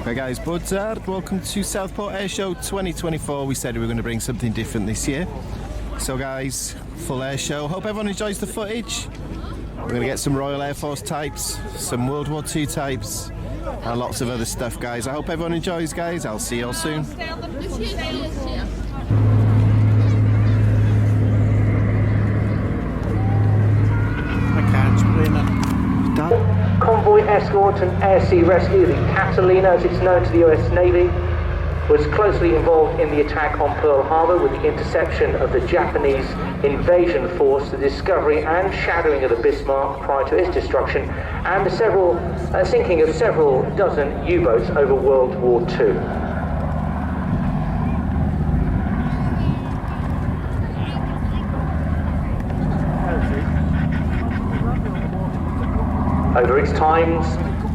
Hi guys, Buzzard. Welcome to Southport Airshow 2024. We said we were going to bring something different this year. So guys, full air show. Hope everyone enjoys the footage. We're going to get some Royal Air Force types, some World War II types, and lots of other stuff, guys. I hope everyone enjoys, guys. I'll see you all soon. Convoy escort and air-sea rescue, the Catalina, as it's known to the US Navy, was closely involved in the attack on Pearl Harbor with the interception of the Japanese invasion force, the discovery and shadowing of the Bismarck prior to its destruction, and the sinking of several dozen U-boats over World War II. Over its times,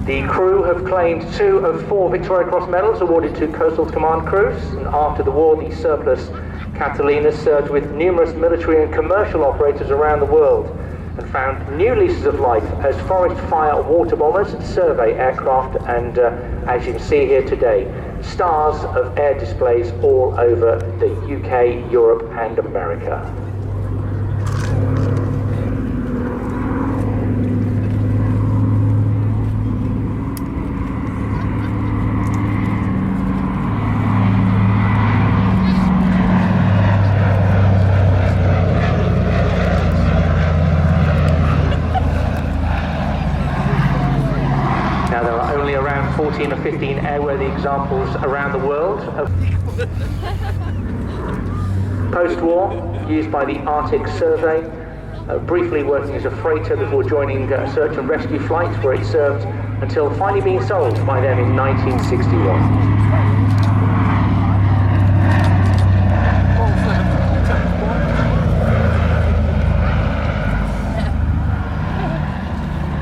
the crew have claimed 2 of 4 Victoria Cross medals awarded to Coastal Command crews, and after the war, the surplus Catalina served with numerous military and commercial operators around the world and found new leases of life as forest fire water bombers, survey aircraft, and as you can see here today, stars of air displays all over the UK, Europe, and America. Now there are only around 14 or 15 airworthy examples around the world of post-war, used by the Arctic Survey, briefly working as a freighter before joining search and rescue flights, where it served until finally being sold by them in 1961.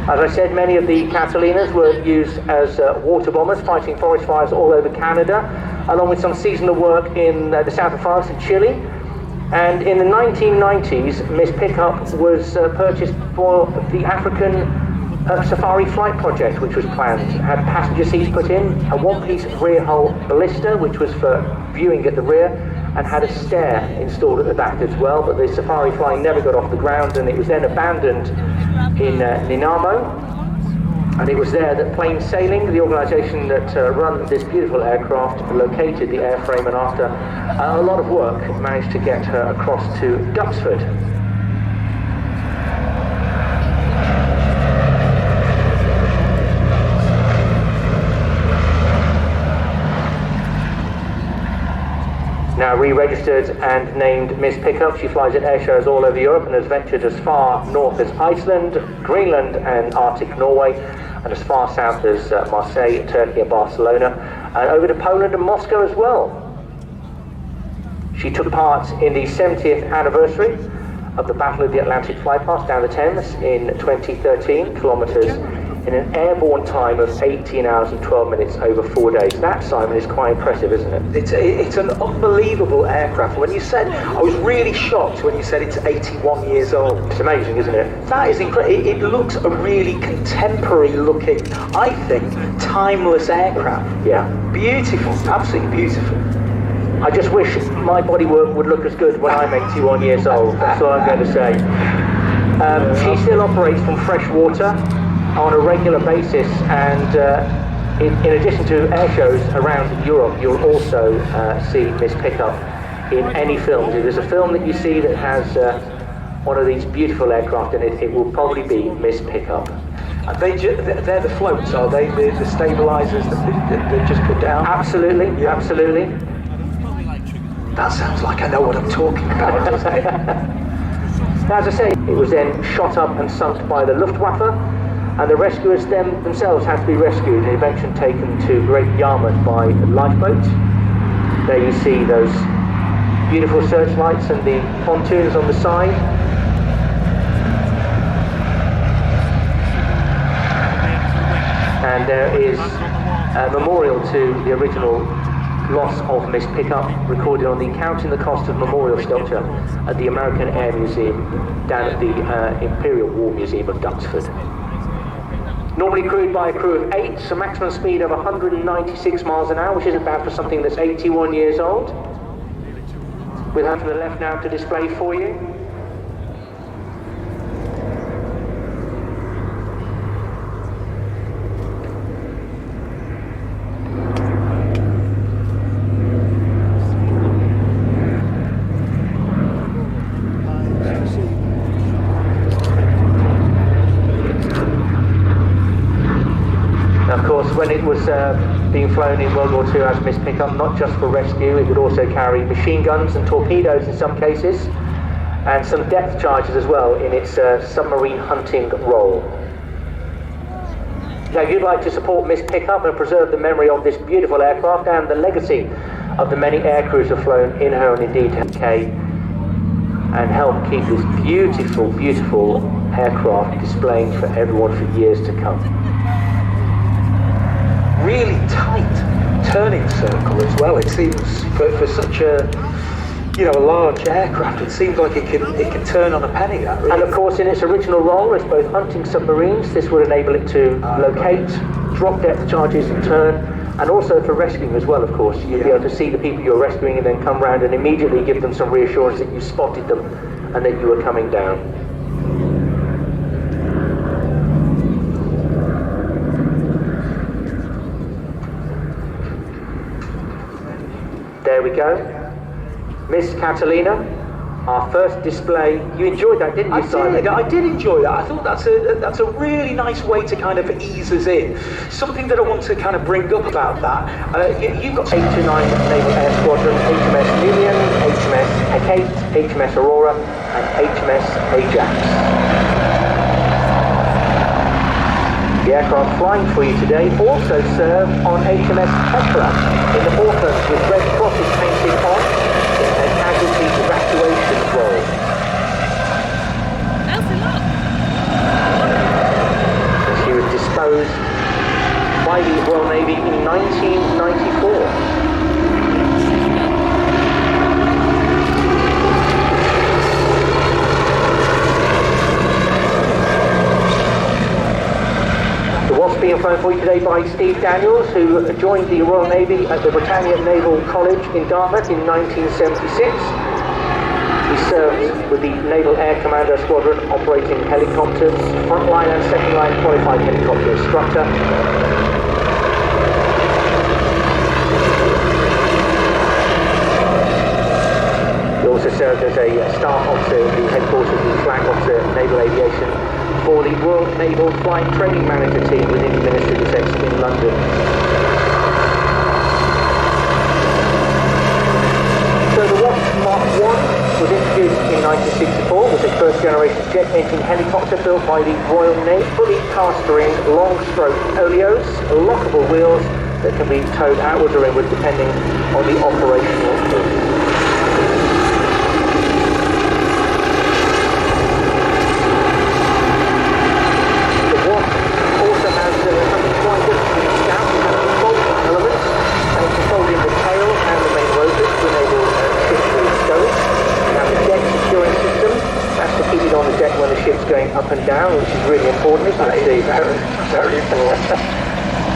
As I said, many of the Catalinas were used as water bombers, fighting forest fires all over Canada, along with some seasonal work in the south of France and Chile. And in the 1990s, Miss Pickup was purchased for the African Safari Flight Project, which was planned. It had passenger seats put in, a one-piece rear hull ballista, which was for viewing at the rear, and had a stair installed at the back as well, but the safari flying never got off the ground, and it was then abandoned in Ninamo, and it was there that Plain Sailing, the organisation that run this beautiful aircraft, located the airframe, and after a lot of work managed to get her across to Duxford. Now re-registered and named Miss Pickup, she flies at air shows all over Europe and has ventured as far north as Iceland, Greenland and Arctic Norway, and as far south as Marseille, Turkey and Barcelona, and over to Poland and Moscow as well. She took part in the 70th anniversary of the Battle of the Atlantic Flypast down the Thames in 2013, kilometres in an airborne time of 18 hours and 12 minutes over 4 days. That, Simon, is quite impressive, isn't it? It's an unbelievable aircraft. When you said, I was really shocked when you said it's 81 years old. It's amazing, isn't it? That is incredible. It looks a really contemporary looking, I think, timeless aircraft. Yeah. Beautiful, absolutely beautiful. I just wish my bodywork would look as good when I'm 81 years old. That's all I'm going to say. She still operates from fresh water on a regular basis, and in addition to air shows around Europe, you'll also see Miss Pickup in any films. If there's a film that you see that has one of these beautiful aircraft in it, it will probably be Miss Pickup. They're the floats, are they? The stabilisers that they just put down? Absolutely, yeah. Absolutely. That sounds like I know what I'm talking about, doesn't it? As I say, it was then shot up and sunk by the Luftwaffe, and the rescuers themselves had to be rescued and eventually taken to Great Yarmouth by lifeboat. There you see those beautiful searchlights and the pontoons on the side. And there is a memorial to the original loss of Miss Pickup, recorded on the Counting the Cost of Memorial sculpture at the American Air Museum down at the Imperial War Museum of Duxford. Normally crewed by a crew of 8, so maximum speed of 196 miles an hour, which isn't bad for something that's 81 years old. We'll have to the left now to display for you. When it was being flown in World War II as missed pickup, not just for rescue, it would also carry machine guns and torpedoes in some cases, and some depth charges as well in its submarine hunting role. Now, if you'd like to support Miss Pickup and preserve the memory of this beautiful aircraft and the legacy of the many air crews who have flown in her and indeed UK, and help keep this beautiful, beautiful aircraft displaying for everyone for years to come. Really tight turning circle as well. It seems for such a a large aircraft, it seems like it can turn on a penny. That really. And of course, in its original role as both hunting submarines, this would enable it to locate, drop depth charges, and turn, and also for rescuing as well. Of course, you'd be able to see the people you're rescuing and then come round and immediately give them some reassurance that you spotted them and that you were coming down. There we go. Miss Catalina, our first display. You enjoyed that, didn't you, Simon? I did enjoy that. I thought that's a really nice way to kind of ease us in. Something that I want to kind of bring up about that. You've got 8 to 9 Naval Air Squadron, HMS Union, HMS Hecate, HMS Aurora, and HMS Ajax. The aircraft flying for you today also serve on HMS Petra in the Falklands with red crosses painted on in a casualty evacuation role. That's a lot. She was disposed by the Royal Navy in 1994. Being flown for you today by Steve Daniels, who joined the Royal Navy at the Britannia Naval College in Dartmouth in 1976. He served with the Naval Air Commando Squadron operating helicopters, frontline and second line qualified helicopter instructor. He also served as a staff officer in the headquarters of the Flag Officer Naval Aviation for the Royal Naval Flight Training Manager team within the Ministry of Defence in London. So the Wasp Mark I was introduced in 1964, was a first generation jet engine helicopter built by the Royal Navy, fully cast-ring, long stroke oleos, lockable wheels that can be towed outwards or inwards depending on the operational need. Going up and down, which is really important, isn't it? Very important.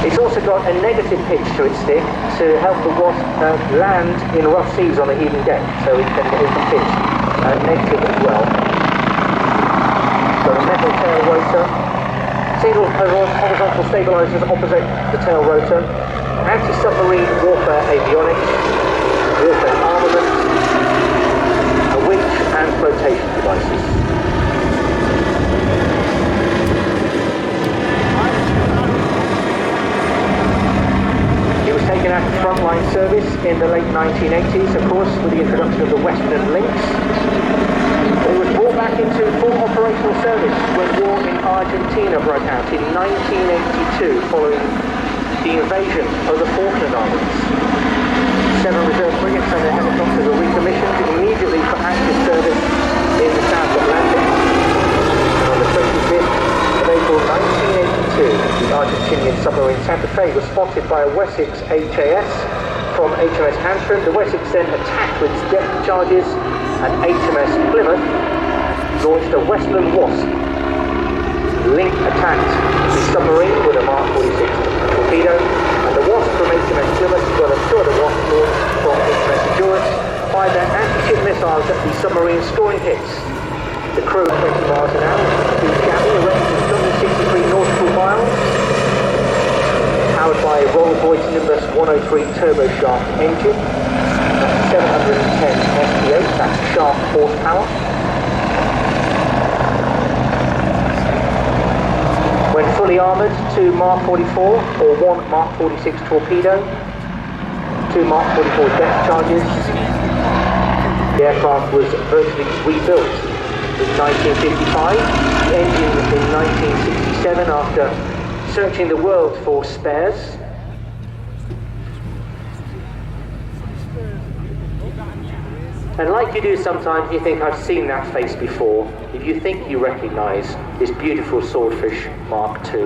It's also got a negative pitch to its stick to help the Wasp land in rough seas on a heaving deck, so it can pitch negative as well. Got a metal tail rotor, single horizontal stabilizers opposite the tail rotor, anti-submarine warfare avionics, warfare armament, a winch and flotation devices. Taken out of frontline service in the late 1980s, of course, with the introduction of the Western Lynx. It was brought back into full operational service when war in Argentina broke out in 1982, following the invasion of the Falkland Islands. 7 reserve frigates and their helicopters were recommissioned immediately for active service in the South Atlantic. And on the 25th of April 1982, the Argentinian submarine Santa Fe was spotted by a Wessex HAS from HMS Antrim. The Wessex then attacked with its depth charges, and HMS Plymouth launched a Westland Wasp Link attacked the submarine with a Mark 46 torpedo, and the Wasp from HMS Plymouth, as well as two other Wasp launch from HMS Endurance, fired their anti-ship missiles at the submarine, scoring hits. The crew at 20 miles an hour, the Gabby arranged 163 nautical miles, powered by a Rolls-Royce Nimbus 103 turboshaft engine, that's 710 SPH, that's shaft horsepower. When fully armoured, 2 Mark 44 or 1 Mark 46 torpedo, 2 Mark 44 depth charges. The aircraft was virtually rebuilt in 1955, the engine in 1967 after searching the world for spares. And like you do sometimes, you think, I've seen that face before. If you think you recognise this beautiful swordfish Mark II,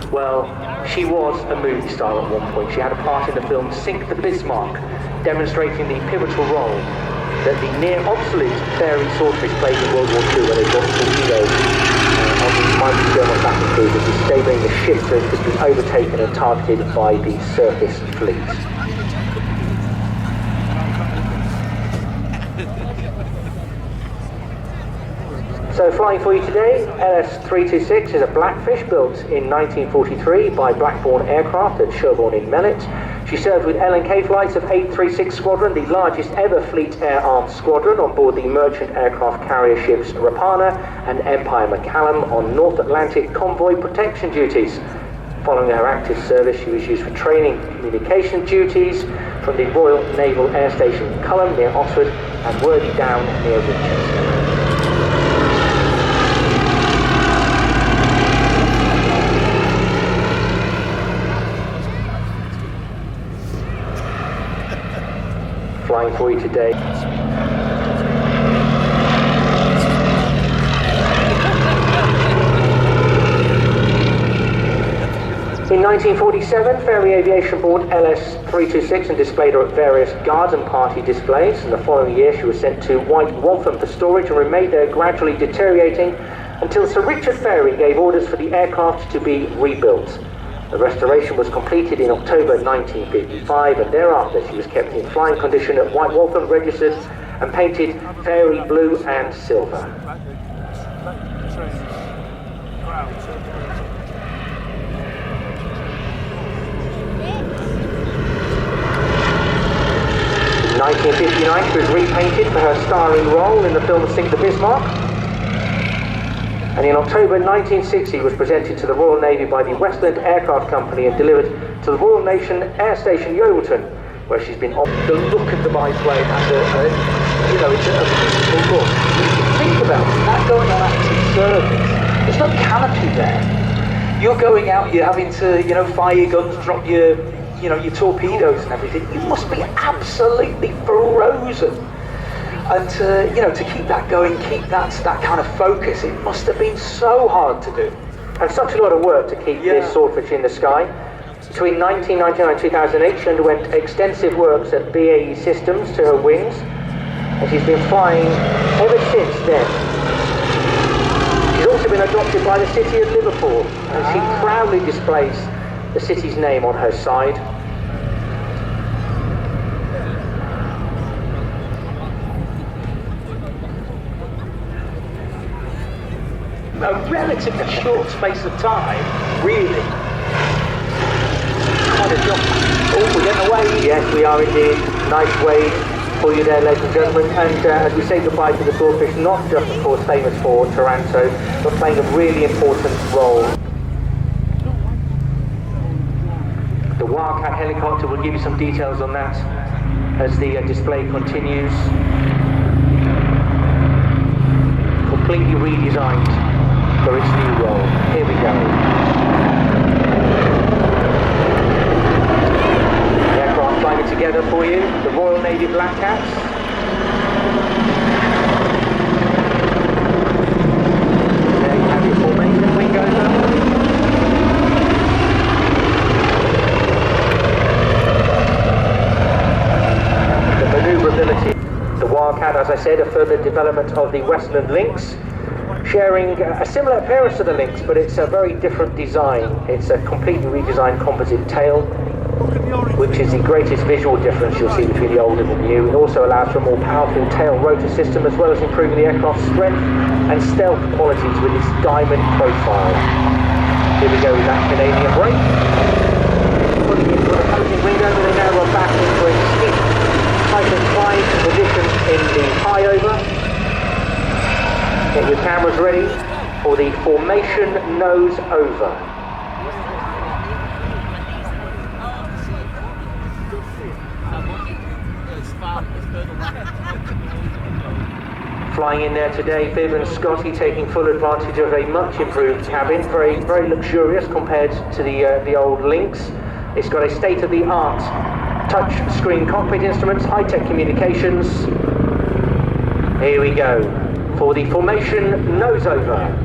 well, she was a movie star at one point. She had a part in the film Sink the Bismarck, demonstrating the pivotal role that the near-obsolete fairy swordfish played in World War II when they got torpedoed on the mighty German battle cruisers, disabling the ship so it could be overtaken and targeted by the surface fleet. So flying for you today, LS-326 is a Blackfish built in 1943 by Blackburn Aircraft at Sherborne in Mellet. She served with L&K flights of 836 Squadron, the largest ever fleet air-armed squadron, on board the merchant aircraft carrier ships Rapana and Empire McCallum on North Atlantic convoy protection duties. Following her active service, she was used for training and communication duties from the Royal Naval Air Station Culham near Oxford and Worthy Down near Winchester. Flying for you today. In 1947, Fairey Aviation bought LS-326 and displayed her at various garden party displays. And the following year, she was sent to White Waltham for storage and remained there, gradually deteriorating until Sir Richard Fairey gave orders for the aircraft to be rebuilt. The restoration was completed in October 1955, and thereafter she was kept in flying condition at White Waltham, registered and painted Fairey blue and silver. In 1959 she was repainted for her starring role in the film Sink the Bismarck. And in October 1960 was presented to the Royal Navy by the Westland Aircraft Company and delivered to the Royal Nation Air Station Yeovilton, where she's been on. The look of the biplane has it's a beautiful look. Think about it, that going on active service, there's no canopy there. You're going out, you're having to, fire your guns, drop your torpedoes and everything. You must be absolutely frozen. And to keep that going, keep that kind of focus, it must have been so hard to do. And such a lot of work to keep this swordfish in the sky. Between 1999 and 2008, she underwent extensive works at BAE Systems to her wings, and she's been flying ever since then. She's also been adopted by the city of Liverpool, and she proudly displays the city's name on her side. A relatively short space of time, really. Quite a jump. Oh, we're getting away. Yes, we are indeed. Nice wave for you there, ladies and gentlemen. And as we say goodbye to the swordfish, not just, of course, famous for Taranto, but playing a really important role. The Wildcat helicopter will give you some details on that as the display continues. Completely redesigned for its new role. Here we go. The aircraft flying it together for you, the Royal Navy Black Cats. There you have your formation, wing goes up. The manoeuvrability. The Wildcat, as I said, a further development of the Westland Lynx. sharing a similar appearance to the Lynx, but it's a very different design. It's a completely redesigned composite tail, which is the greatest visual difference you'll see between the old and the new. It also allows for a more powerful tail rotor system, as well as improving the aircraft's strength and stealth qualities with its diamond profile. Here we go with that Canadian brake. Putting into an opposing window, and they now run back into a steep height and climb position in the high over. Get your cameras ready for the formation nose over. Flying in there today, Viv and Scotty taking full advantage of a much improved cabin, very luxurious compared to the old Lynx. It's got a state-of-the-art touch screen cockpit instruments, high-tech communications. Here we go for the formation nose over.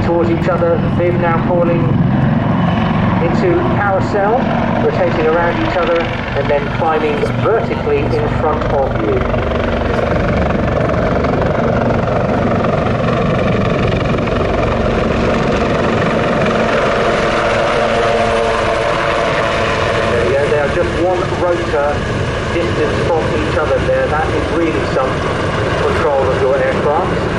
Towards each other, Viv now falling into carousel, rotating around each other and then climbing vertically in front of you. There we go, they are just one rotor distance from each other there. That is really some control of your aircraft.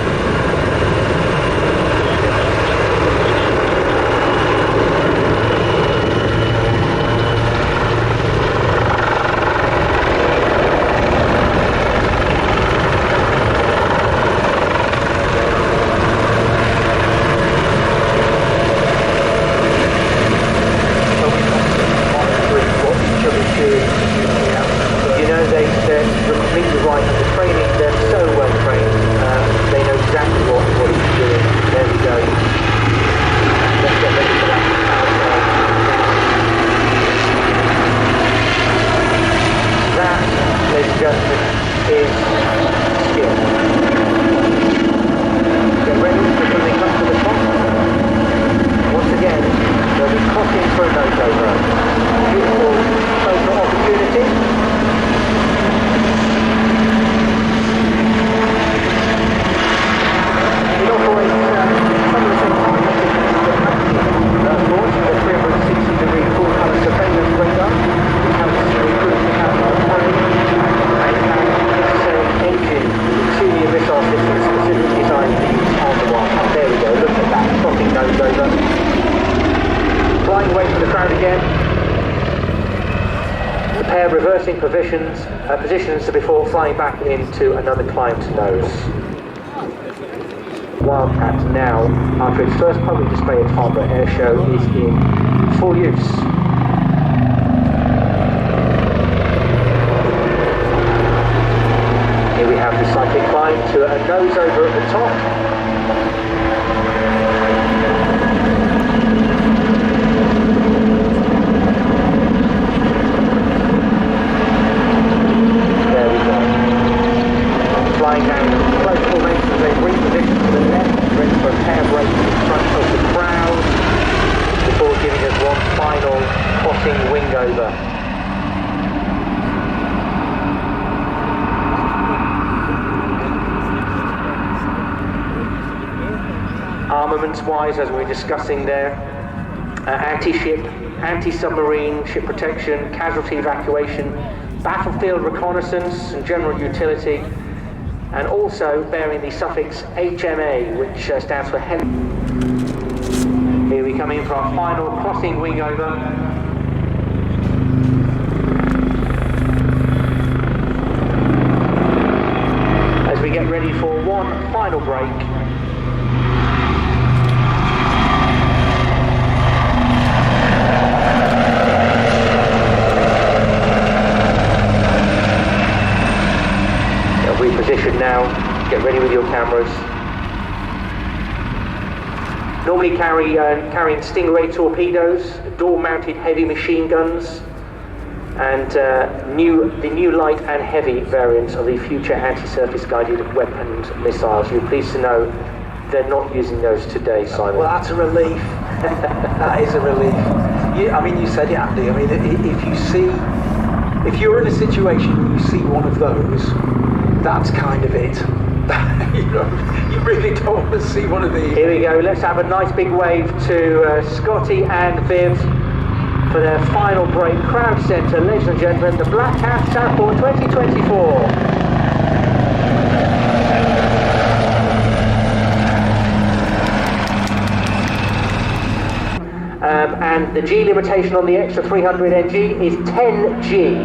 Reversing positions before flying back into another climbed nose. Wildcat now, after its first public display at Southport Airshow, is in full use. Here we have the cyclic climb to a nose over at the top. Flying down close formations, they reposition to the left, ready for a pair break in front of the crowd, before giving us one final crossing wing over. Armaments-wise, as we were discussing there, anti-ship, anti-submarine, ship protection, casualty evacuation, battlefield reconnaissance and general utility, and also bearing the suffix HMA, which stands for heli. Here we come in for our final crossing wing over. As we get ready for one final break. cameras. Normally carrying Stingray torpedoes, door-mounted heavy machine guns, and the new light and heavy variants of the future anti-surface guided weapons missiles. You're pleased to know they're not using those today, Simon. Well, that's a relief. That is a relief. I mean, you said it, Andy. I mean, if you're in a situation where you see one of those, that's kind of it. You really don't want to see one of these. Here we go. Let's have a nice big wave to Scotty and Viv for their final break. Crowd centre, ladies and gentlemen, the Black Cat Southport 2024. And the G limitation on the extra 300 NG is 10 G.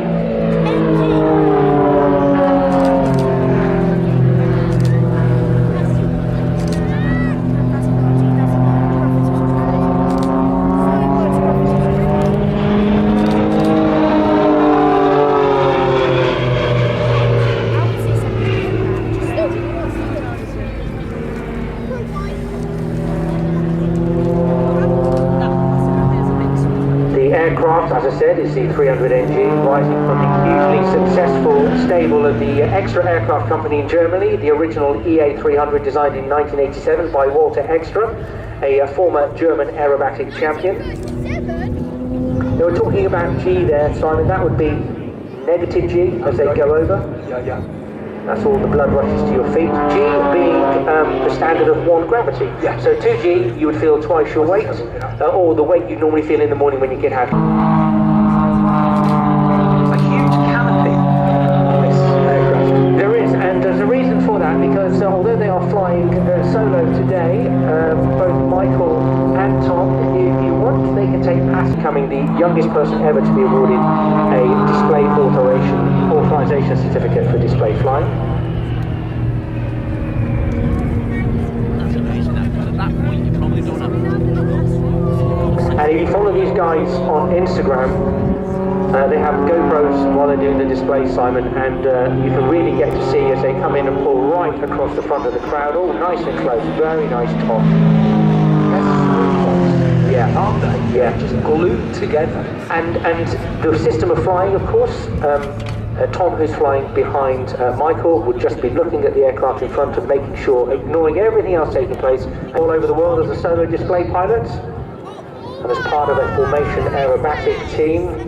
As I said, is the 300 NG, rising from the hugely successful stable of the Extra Aircraft Company in Germany, the original EA300 designed in 1987 by Walter Extra, a former German aerobatic champion. They were talking about G there, Simon. That would be negative G as they go over. Yeah. That's all the blood rushes to your feet. G being the standard of 1 gravity. Yeah. So 2G, you would feel twice your weight, or the weight you normally feel in the morning when you get out. A huge canopy on this aircraft. There is, and there's a reason for that, because although they are flying solo today, both Michael and Tom, if you want, they can take past becoming the youngest person ever to be awarded a display authorization certificate for display flying. That's amazing, because at that point you probably don't have. And if you follow these guys on Instagram, they have GoPros while they're doing the display, Simon, and you can really get to see as they come in and pull right across the front of the crowd, all nice and close. Very nice, Tom. Yeah, Aren't they? yeah, Just glued together. and the system of flying, of course. Tom, who's flying behind Michael, would just be looking at the aircraft in front and making sure, ignoring everything else taking place all over the world as a solo display pilot, and as part of a formation aerobatic team.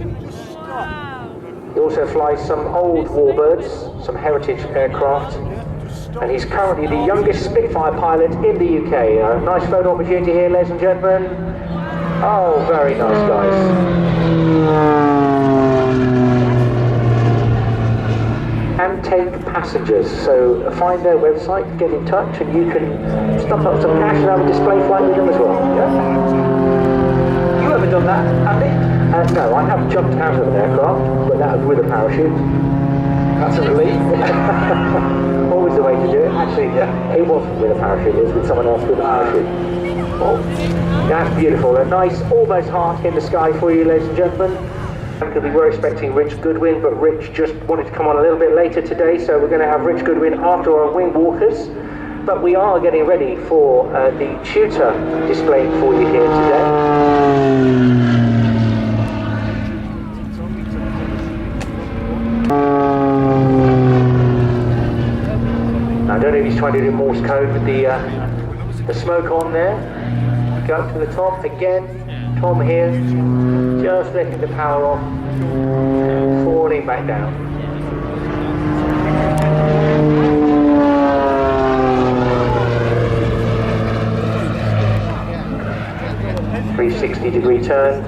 He also flies some old warbirds, some heritage aircraft, and he's currently the youngest Spitfire pilot in the UK. A nice photo opportunity here, ladies and gentlemen. Oh, very nice, guys. And take passengers, so find their website, get in touch, and you can stuff up some cash and have a display flight with them as well. Yeah? You ever done that, Andy? No, I have jumped out of an aircraft, but that was with a parachute. That's a relief. Always the way to do it. Actually, it wasn't with a parachute, it was with someone else with a parachute. Oh, that's beautiful. A nice, almost heart in the sky for you, ladies and gentlemen. Because we were expecting Rich Goodwin, but Rich just wanted to come on a little bit later today, so we're going to have Rich Goodwin after our wing walkers. But we are getting ready for the tutor displaying for you here today. Now, I don't know if he's trying to do Morse code with the smoke on there. Go up to the top again. Tom here, just letting the power off, falling back down. .360-degree turn.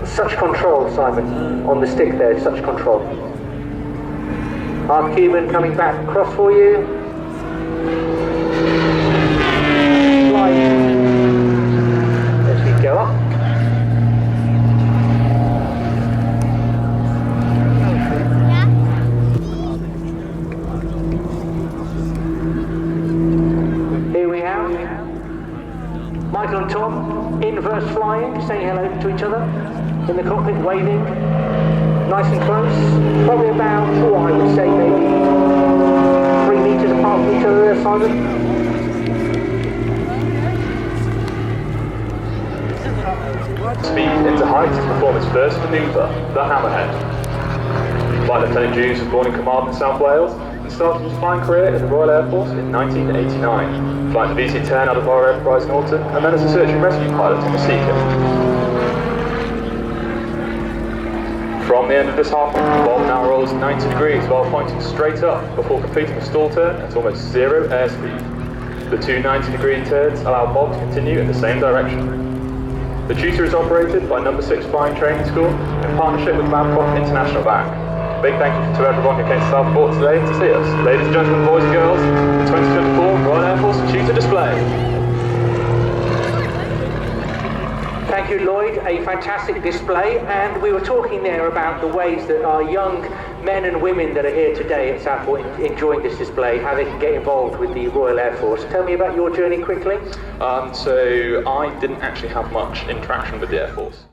Such control, Simon, on the stick there, such control. Mark Cuban coming back across for you. Slide. As we go up. Here we have Michael and Tom, inverse flying, saying hello to each other in the cockpit, waving, nice and close. Probably about, I would say maybe apart from each other there, Simon? Speed into height to perform its first manoeuvre, the Hammerhead. Flight Lieutenant Hughes was born in Carmarthen, South Wales, and started his flying career in the Royal Air Force in 1989, flying the VC-10 out of our Enterprise Norton, and then as a search and rescue pilot on the Seeker. From the end of this half, Bob now rolls 90 degrees while pointing straight up before completing a stall turn at almost zero airspeed. The two 90-degree turns allow Bob to continue in the same direction. The tutor is operated by No. 6 Flying Training School in partnership with Babcock International Bank. Big thank you to everyone who came to Southport today to see us. Ladies and gentlemen, boys and girls, the 2024 Royal Air Force Tutor Display. Thank you, Lloyd. A fantastic display, and we were talking there about the ways that our young men and women that are here today at Southport enjoying this display, how they can get involved with the Royal Air Force. Tell me about your journey quickly. So I didn't actually have much interaction with the Air Force.